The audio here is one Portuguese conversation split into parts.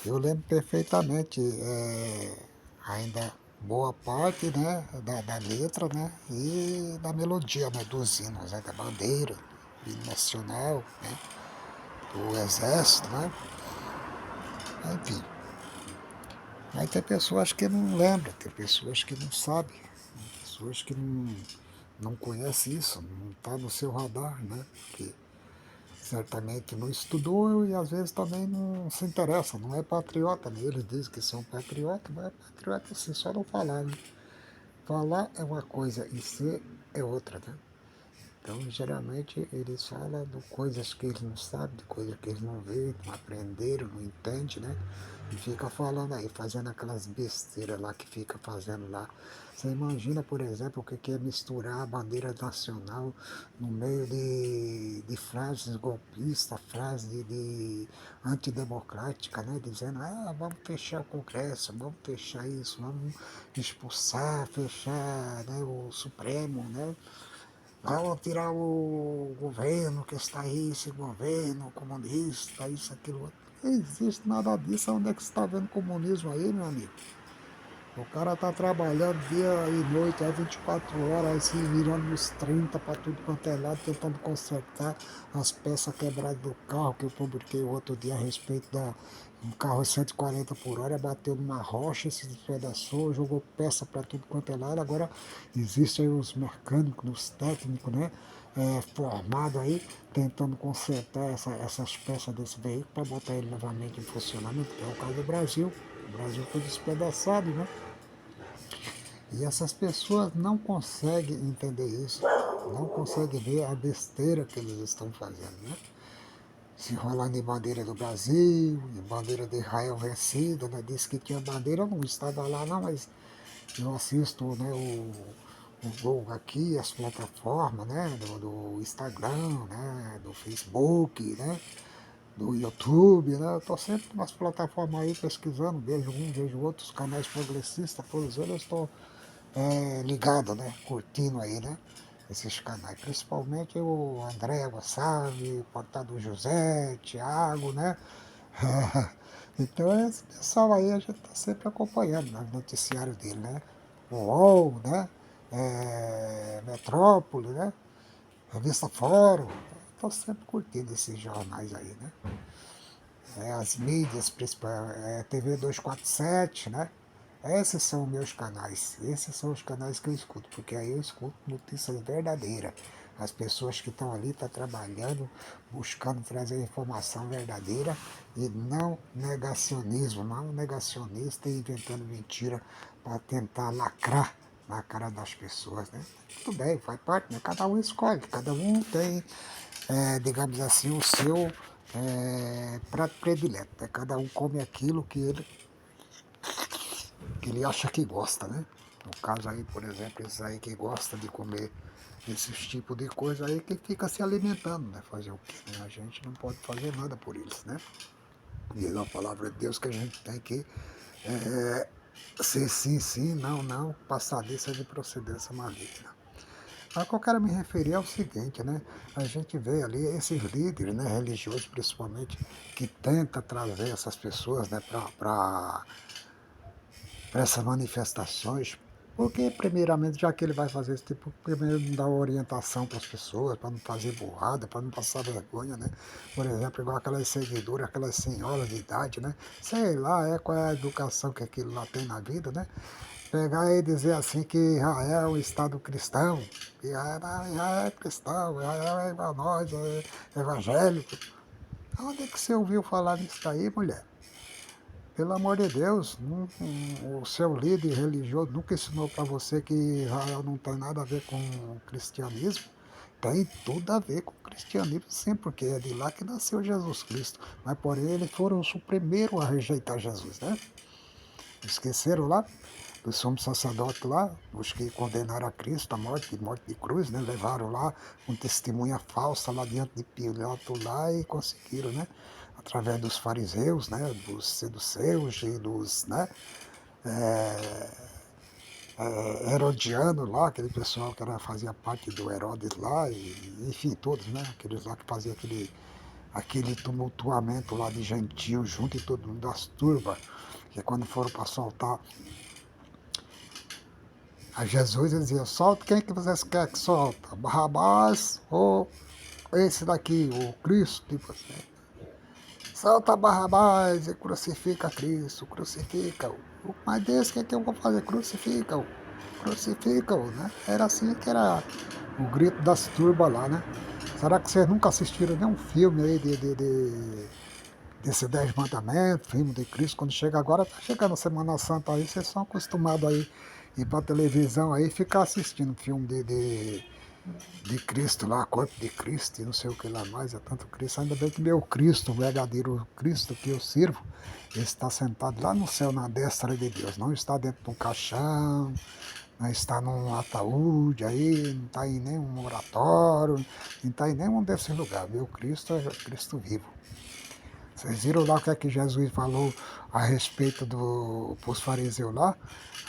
Eu lembro perfeitamente, ainda boa parte, né, da letra, né, e da melodia, né, dos hinos, né, da bandeira, do hino nacional, né, do exército, né, enfim. Aí tem pessoas que não lembram, tem pessoas que não sabem, tem pessoas que não conhecem isso, não está no seu radar, né, porque certamente não estudou e às vezes também não se interessa, não é patriota, né? Eles dizem que são patriota, mas é patriota assim, só não falar, né? Falar é uma coisa e ser é outra, né? Então, geralmente, eles falam de coisas que eles não sabem, de coisas que eles não veem, não aprenderam, não entendem, né? E fica falando aí, fazendo aquelas besteiras lá que fica fazendo lá. Você imagina, por exemplo, o que é misturar a bandeira nacional no meio de frases golpistas, frases de antidemocrática, né? Dizendo, vamos fechar o Congresso, vamos fechar isso, vamos expulsar, fechar, né, o Supremo, né? Vamos tirar o governo que está aí, esse governo comunista, isso, aquilo, outro. Não existe nada disso. Onde é que você está vendo comunismo aí, meu amigo? O cara tá trabalhando dia e noite, 24 horas, aí se virando nos 30 para tudo quanto é lado, tentando consertar as peças quebradas do carro, que eu publiquei outro dia a respeito da um carro 140 por hora, bateu numa rocha, se despedaçou, jogou peça para tudo quanto é lado. Agora existem aí os mecânicos, os técnicos, né? Formados aí, tentando consertar essas peças desse veículo para botar ele novamente em funcionamento, que é o caso do Brasil. O Brasil foi despedaçado, né? E essas pessoas não conseguem entender isso, não conseguem ver a besteira que eles estão fazendo, né? Se enrolando em bandeira do Brasil, em bandeira de Israel vencida, né? Disse que tinha bandeira, eu não estava lá não, mas eu assisto, né, o Gol aqui, as plataformas, né, do Instagram, né, do Facebook, né, do YouTube, né, eu tô sempre nas plataformas aí pesquisando, vejo um, vejo outros canais progressistas, todos eles eu estou ligado, né? Curtindo aí, né? Esses canais, principalmente o André Wasabi, o Portal do José, Thiago, né? Então esse pessoal aí a gente tá sempre acompanhando nos noticiários dele, né? O UOL, né? Metrópole, né? Revista Fórum. Estou sempre curtindo esses jornais aí, né? As mídias principais, TV 247, né? Esses são meus canais, esses são os canais que eu escuto, porque aí eu escuto notícias verdadeiras. As pessoas que estão ali estão trabalhando, buscando trazer informação verdadeira e não negacionismo, não negacionista e inventando mentira para tentar lacrar na cara das pessoas, né? Tudo bem, faz parte, né? Cada um escolhe, cada um tem, digamos assim, o seu prato predileto, né? Cada um come aquilo que ele acha que gosta, né? No caso aí, por exemplo, esses aí que gosta de comer esses tipos de coisa aí que fica se alimentando, né? Fazer o quê? Né? A gente não pode fazer nada por eles, né? Diz a palavra de Deus que a gente tem que ser sim, sim, não, não, passadiça de procedência maligna. Ao que eu quero me referir é o seguinte, né? A gente vê ali esses líderes, né, religiosos principalmente, que tenta trazer essas pessoas, né, para essas manifestações, porque primeiramente, já que ele vai fazer esse tipo, primeiro não dá orientação para as pessoas, para não fazer burrada, para não passar vergonha, né? Por exemplo, igual aquelas seguidoras, aquelas senhoras de idade, né? Sei lá, qual é a educação que aquilo lá tem na vida, né? Pegar e dizer assim que Israel é um Estado cristão, que Israel é cristão, Israel é igual a nós, é evangélico. Onde é que você ouviu falar nisso daí, mulher? Pelo amor de Deus, o seu líder religioso nunca ensinou para você que Israel não tem nada a ver com o cristianismo? Tem tudo a ver com o cristianismo, sim, porque é de lá que nasceu Jesus Cristo. Mas, porém, eles foram os primeiros a rejeitar Jesus, né? Esqueceram lá do sumo sacerdote lá, os que condenaram a Cristo à morte de cruz, né? Levaram lá com testemunha falsa lá diante de Pilato lá e conseguiram, né? Através dos fariseus, né? Dos seduceus e dos, né? Herodianos lá, aquele pessoal que fazia parte do Herodes lá, e, enfim, todos, né? Aqueles lá que faziam aquele aquele tumultuamento lá de gentio junto e todo mundo das turbas, que quando foram para soltar a Jesus, eles diziam, solta quem que vocês querem que solta, Barrabás ou esse daqui, o Cristo, tipo assim. Solta Barrabás e crucifica Cristo, crucifica-o. Mas Deus, o que é que eu vou fazer? Crucifica-o, crucifica-o, né? Era assim que era o grito das turbas lá, né? Será que vocês nunca assistiram nenhum filme aí desse Dez Mandamentos, filme de Cristo? Quando chega agora, tá chegando a Semana Santa aí, vocês são acostumados aí ir pra televisão aí e ficar assistindo filme de Cristo lá, corpo de Cristo e não sei o que lá mais, é tanto Cristo. Ainda bem que meu Cristo, o verdadeiro Cristo que eu sirvo, ele está sentado lá no céu, na destra de Deus. Não está dentro de um caixão, não está num ataúde aí, não está em nenhum oratório, não está em nenhum desses lugares. Meu Cristo é Cristo vivo. Vocês viram lá o que é que Jesus falou a respeito dos fariseus lá?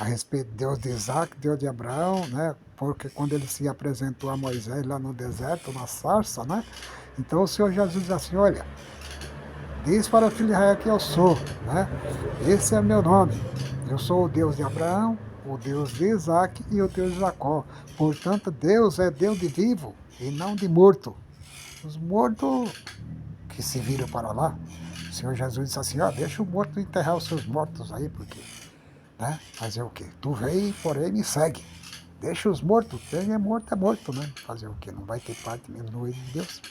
A respeito de Deus de Isaac, Deus de Abraão, né? Porque quando ele se apresentou a Moisés lá no deserto, na sarça, né? Então o Senhor Jesus diz assim, olha, diz para o filho de Israel que eu sou, né? Esse é meu nome. Eu sou o Deus de Abraão, o Deus de Isaac e o Deus de Jacó. Portanto, Deus é Deus de vivo e não de morto. Os mortos que se viram para lá, o Senhor Jesus disse assim, ó, deixa o morto enterrar os seus mortos aí, porque, né, fazer o quê? Tu vem, porém, me segue. Deixa os mortos, quem é morto, né? Fazer o quê? Não vai ter parte mesmo no reino de Deus.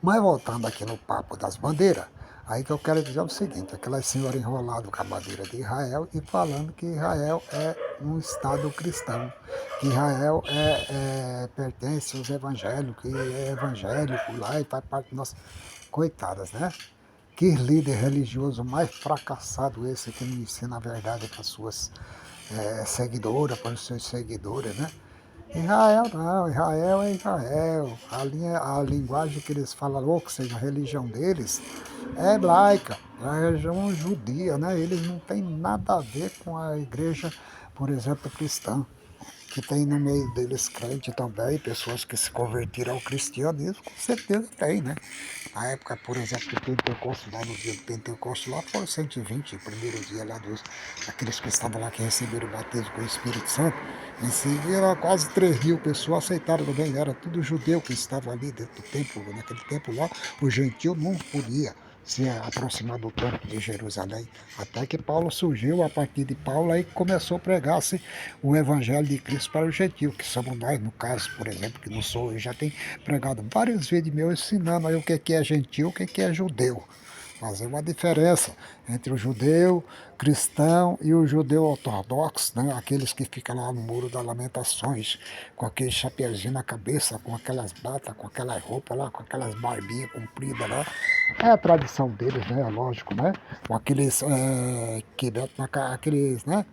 Mas voltando aqui no papo das bandeiras, aí que eu quero dizer o seguinte, aquela senhora enrolada com a bandeira de Israel e falando que Israel é um Estado cristão, que Israel pertence aos evangélicos, que é evangélico lá e faz parte de nós. Coitadas, né? Que líder religioso mais fracassado esse que não ensina a verdade para suas seguidoras, para os seus seguidores, né? Israel não, Israel é Israel. A linguagem que eles falam, ou que seja, a religião deles, é hebraica, é a religião judia, né? Eles não têm nada a ver com a igreja, por exemplo, cristã, que tem no meio deles crente também, pessoas que se converteram ao cristianismo, com certeza tem, né? Na época, por exemplo, do Pentecostes, lá no dia do Pentecostes, lá foram 120, o primeiro dia lá daqueles que estavam lá que receberam o batismo com o Espírito Santo. Em seguida, quase 3.000 pessoas aceitaram também, era tudo judeu que estava ali dentro do templo, naquele templo lá, o gentil não podia se aproximar do templo de Jerusalém, até que Paulo surgiu, a partir de Paulo, aí começou a pregar-se o evangelho de Cristo para o gentil, que somos nós, no caso, por exemplo, que não sou, eu já tenho pregado vários vídeos meus ensinando aí o que é gentil, o que é judeu. Fazer uma diferença entre o judeu cristão e o judeu ortodoxo, né? Aqueles que ficam lá no Muro das Lamentações, com aquele chapeuzinho na cabeça, com aquelas batas, com aquelas roupas lá, com aquelas barbinhas compridas lá. É a tradição deles, né? Lógico, né? Com aqueles, aqueles, né?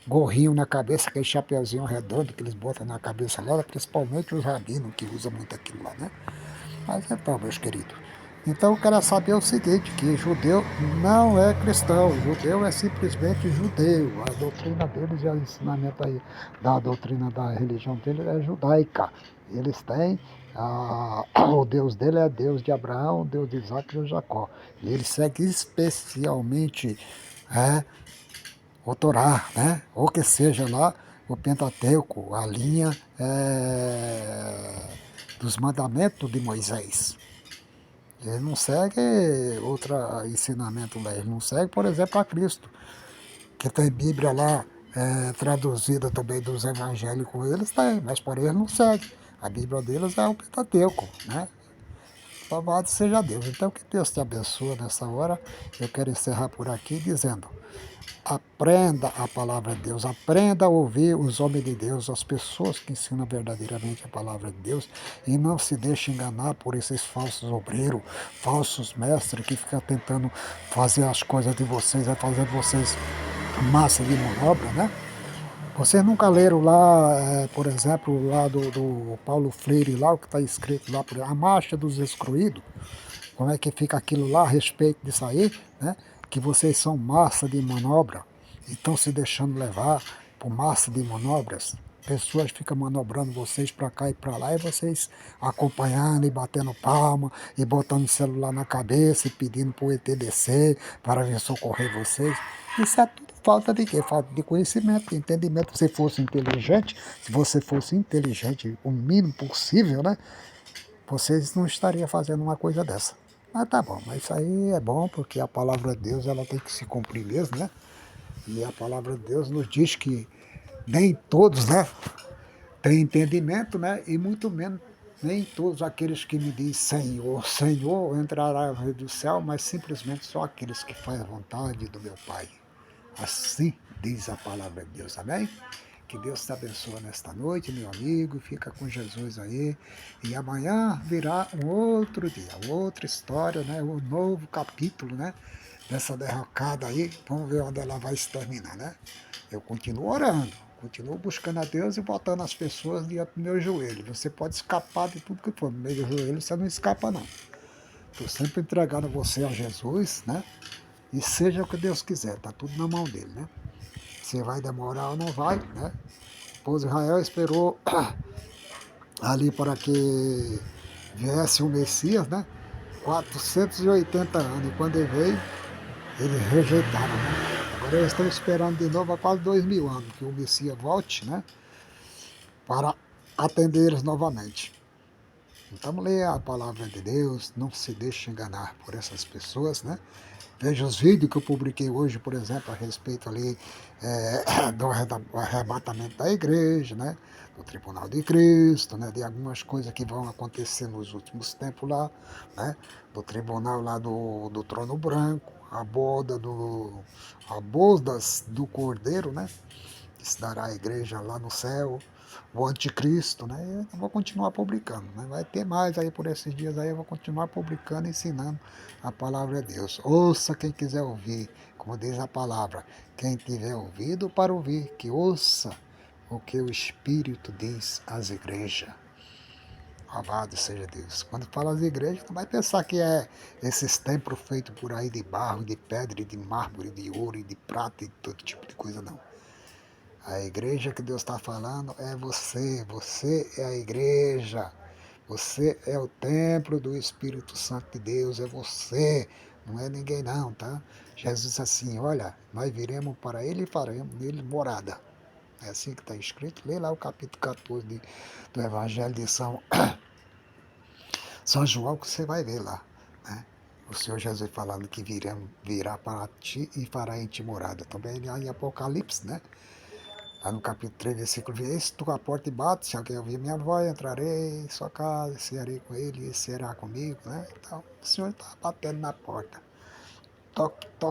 Gorrinho na cabeça, aquele chapeuzinho redondo que eles botam na cabeça lá, principalmente os rabinos que usam muito aquilo lá, né? Mas então, meus queridos. Então eu quero saber o seguinte, que judeu não é cristão, judeu é simplesmente judeu. A doutrina deles e o ensinamento aí da doutrina da religião deles é judaica. Eles têm, o Deus dele é Deus de Abraão, Deus de Isaac e de Jacó. E eles seguem especialmente o Torá, né? Ou que seja lá o Pentateuco, a linha dos mandamentos de Moisés. Ele não segue outro ensinamento lá, ele não segue, por exemplo, a Cristo, que tem Bíblia lá traduzida também dos evangélicos, eles têm, mas por eles não segue. A Bíblia deles é o Pentateuco, né? Louvado seja Deus. Então que Deus te abençoe nessa hora. Eu quero encerrar por aqui dizendo, aprenda a palavra de Deus, aprenda a ouvir os homens de Deus, as pessoas que ensinam verdadeiramente a palavra de Deus e não se deixe enganar por esses falsos obreiros, falsos mestres que ficam tentando fazer as coisas de vocês, fazer vocês massa de manobra, né? Vocês nunca leram lá, por exemplo, lá do Paulo Freire, lá o que está escrito lá, a marcha dos excluídos, como é que fica aquilo lá a respeito disso aí, né? Que vocês são massa de manobra e estão se deixando levar por massa de manobras. pessoas ficam manobrando vocês para cá e para lá, e vocês acompanhando e batendo palma, e botando o celular na cabeça e pedindo para o ET descer para vir socorrer vocês. Isso é tudo falta de quê? Falta de conhecimento, de entendimento. Se fosse inteligente, se você fosse inteligente o mínimo possível, né? Vocês não estariam fazendo uma coisa dessa. Mas tá bom, mas isso aí é bom porque a palavra de Deus ela tem que se cumprir mesmo, né? E a palavra de Deus nos diz que nem todos, né, têm entendimento, né? E muito menos nem todos aqueles que me dizem Senhor, Senhor entrará no reino do céu, mas simplesmente só aqueles que fazem a vontade do meu Pai. Assim diz a palavra de Deus, amém? Que Deus te abençoe nesta noite, meu amigo. Fica com Jesus aí. E amanhã virá um outro dia, outra história, né? Um novo capítulo, né? Dessa derrocada aí. Vamos ver onde ela vai se terminar, né? Eu continuo orando, continuo buscando a Deus e botando as pessoas diante do meu joelho. Você pode escapar de tudo que for, no meio do joelho você não escapa, não. Estou sempre entregando você a Jesus, né? E seja o que Deus quiser, tá tudo na mão dele, né? Se vai demorar ou não vai, né? O povo de Israel esperou ali para que viesse o Messias, né? 480 anos. E quando ele veio, eles rejeitaram, né? Agora eles estão esperando de novo há quase 2000 anos que o Messias volte, né? Para atender eles novamente. Então leia a palavra de Deus, não se deixe enganar por essas pessoas, né? Veja os vídeos que eu publiquei hoje, por exemplo, a respeito ali do arrebatamento da igreja, né? Do tribunal de Cristo, né? De algumas coisas que vão acontecer nos últimos tempos lá, né? Do tribunal lá do trono branco, a bodas do cordeiro, né? Que se dará à igreja lá no céu, o anticristo, né? Eu vou continuar publicando, né? Vai ter mais aí por esses dias aí, eu vou continuar publicando, ensinando a palavra de Deus. Ouça quem quiser ouvir, como diz a palavra, quem tiver ouvido para ouvir, que ouça o que o Espírito diz às igrejas. Louvado seja Deus. Quando fala as igrejas, não vai pensar que é esses templos feitos por aí de barro, de pedra, de mármore, de ouro, de prata e todo tipo de coisa, não. A igreja que Deus está falando é você. Você é a igreja. Você é o templo do Espírito Santo de Deus. É você. Não é ninguém não, tá? Jesus disse assim, olha, nós viremos para ele e faremos nele morada. É assim que está escrito. Lê lá o capítulo 14 do Evangelho de São João que você vai ver lá, né? O Senhor Jesus falando que virá para ti e fará em ti morada. Também lá em Apocalipse, né? Lá no capítulo 3, versículo 20, se tu a porta e bate, se alguém ouvir minha voz, entrarei em sua casa, cearei com ele, e será comigo, né? Então, o Senhor está batendo na porta. Toque, toque.